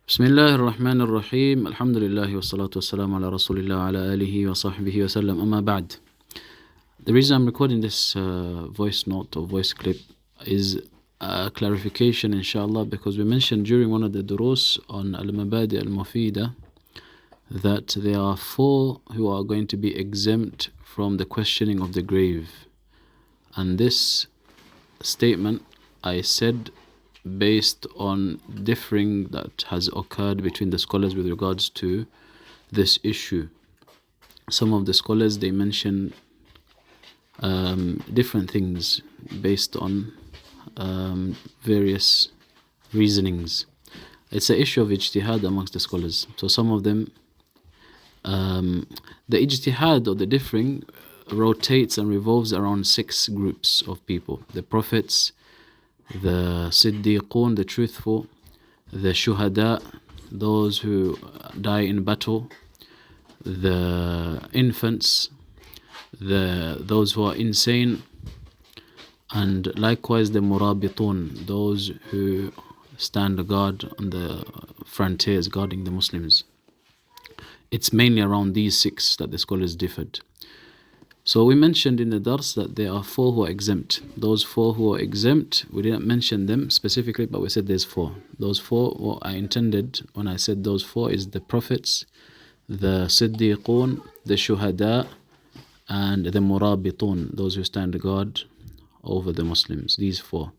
بسم الله الرحمن الرحيم الحمد لله والصلاة والسلام على رسول الله وعلى آله وصحبه وسلم أما بعد. The reason I'm recording this voice note or voice clip is a clarification inshallah, because we mentioned during one of the durus on al-mabadi al-mufida that there are 4 who are going to be exempt from the questioning of the grave, and this statement I said based on differing that has occurred between the scholars with regards to this issue. Some of the scholars, they mention different things based on various reasonings. It's an issue of ijtihad amongst the scholars. So some of them, the ijtihad or the differing rotates and revolves around 6 groups of people: the prophets, the siddiqun, the truthful, the shuhada, those who die in battle, the infants, those who are insane, and likewise the murabitun, those who stand guard on the frontiers guarding the Muslims. It's mainly around these 6 that the scholars differed. So we mentioned in the dars that there are 4 who are exempt. Those 4 who are exempt, we didn't mention them specifically, but we said there's 4. Those 4, what I intended when I said those 4 is the prophets, the siddiqun, the shuhada, and the murabitun, those who stand guard over the Muslims. These 4.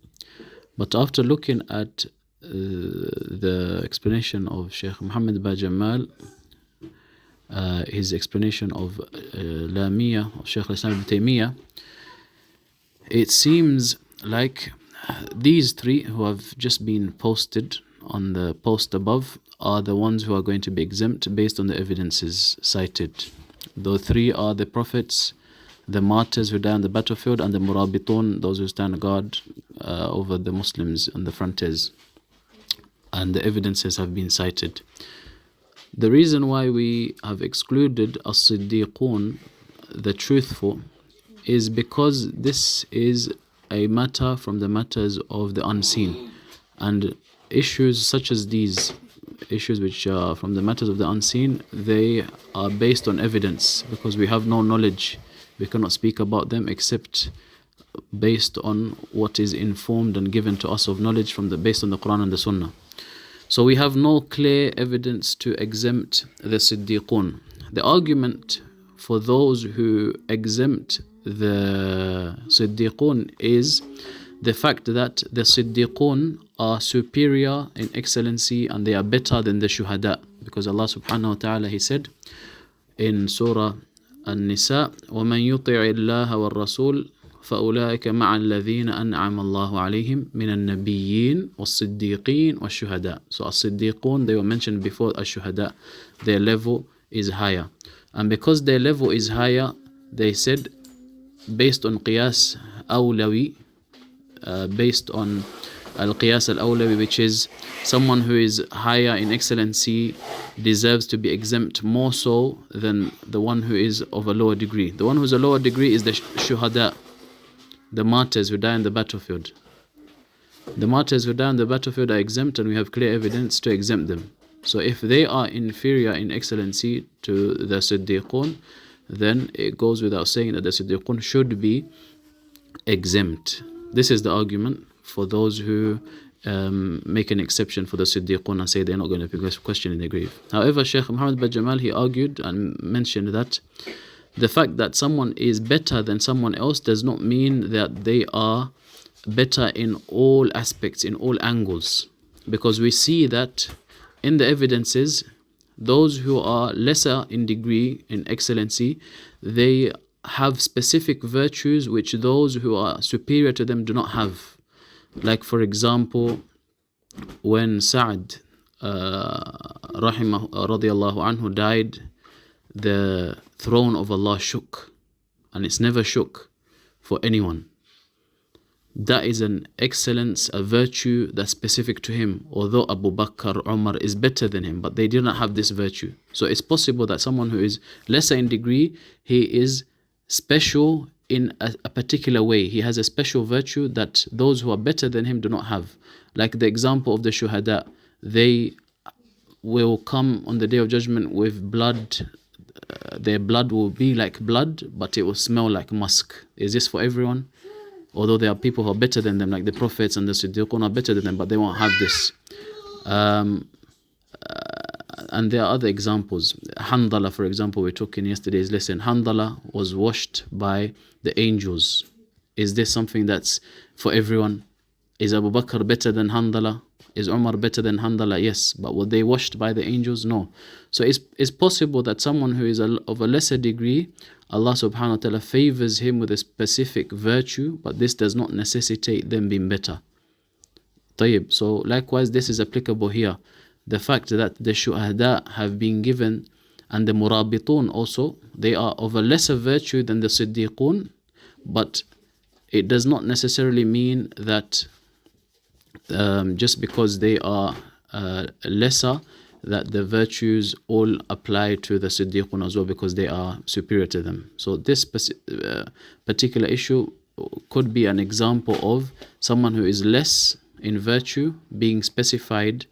But after looking at the explanation of Sheikh Muhammad Bajamal, his explanation of Lamiyah of Shaykh al-Islam ibn Taymiyyah, it seems like these 3 who have just been posted on the post above are the ones who are going to be exempt based on the evidences cited. Those 3 are the prophets, the martyrs who die on the battlefield, and the murabitun, those who stand guard over the Muslims on the frontiers. And the evidences have been cited. The reason why we have excluded as-siddiqun, the truthful, is because this is a matter from the matters of the unseen, and issues such as these, issues which are from the matters of the unseen, they are based on evidence, because we have no knowledge. We cannot speak about them except based on what is informed and given to us of knowledge based on the Quran and the Sunnah. So we have no clear evidence to exempt the siddiqun. The argument for those who exempt the siddiqun is the fact that the siddiqun are superior in excellency and they are better than the shuhada, because Allah subhanahu wa ta'ala, He said in Surah An-Nisa, وَمَنْ يُطِعِ اللَّهَ وَالرَّسُولِ فَأُولَٰئِكَ مَعَ الَّذِينَ أَنْعَمَ اللَّهُ عَلَيْهِمْ مِنَ النَّبِيِّينَ وَالصِّدِّيقِينَ وَالشُّهَدَاءِ. So as-siddiqun, they were mentioned before as-shuhada. Their level is higher. And because their level is higher, they said, based on qiyas awlawi, based on al-qiyas al-awlawi, which is someone who is higher in excellency deserves to be exempt more so than the one who is of a lower degree. The one who is a lower degree is the shuhada, the martyrs who die on the battlefield. The martyrs who die on the battlefield are exempt, and we have clear evidence to exempt them. So if they are inferior in excellency to the siddiqun, then it goes without saying that the siddiqun should be exempt. This is the argument for those who make an exception for the siddiqun and say they're not going to be questioned in the grave. However, Shaykh Muhammad Bajamal, he argued and mentioned that the fact that someone is better than someone else does not mean that they are better in all aspects, in all angles. Because we see that in the evidences, those who are lesser in degree, in excellency, they have specific virtues which those who are superior to them do not have. Like for example, when Sa'd radiallahu anhu died, the throne of Allah shook, and it's never shook for anyone. That is an excellence, a virtue that's specific to him, although Abu Bakr, Umar is better than him, but they do not have this virtue. So it's possible that someone who is lesser in degree, he is special in a particular way. He has a special virtue that those who are better than him do not have. Like the example of the shuhada, they will come on the Day of Judgment with blood. Their blood will be like blood, but it will smell like musk. Is this for everyone? Although there are people who are better than them, like the prophets and the siddiqun are better than them, but they won't have this. And there are other examples. Handala, for example, we took in yesterday's lesson. Handala was washed by the angels. Is this something that's for everyone? Is Abu Bakr better than Handala? Is Umar better than Handala? Yes. But were they washed by the angels? No. So it's possible that someone who is of a lesser degree, Allah subhanahu wa ta'ala favors him with a specific virtue, but this does not necessitate them being better. طيب. So likewise, this is applicable here. The fact that the shuhada have been given, and the murabitun also, they are of a lesser virtue than the siddiqun, but it does not necessarily mean that just because they are lesser, that the virtues all apply to the siddiqun as well, because they are superior to them. So this particular issue could be an example of someone who is less in virtue being specified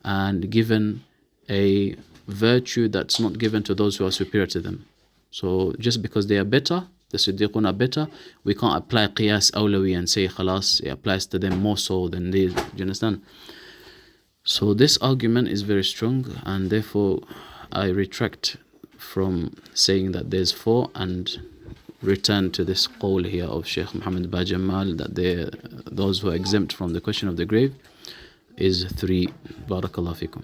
and given a virtue that's not given to those who are superior to them. So just because they are better, the siddiqun are better, we can't apply qiyas awlawi and say khalas, it applies to them more so than these. Do you understand? So this argument is very strong, and therefore I retract from saying that there's 4 and return to this qawl here of Sheikh Muhammad Bajamal, that those who are exempt from the question of the grave is 3. Barakallahu fikum.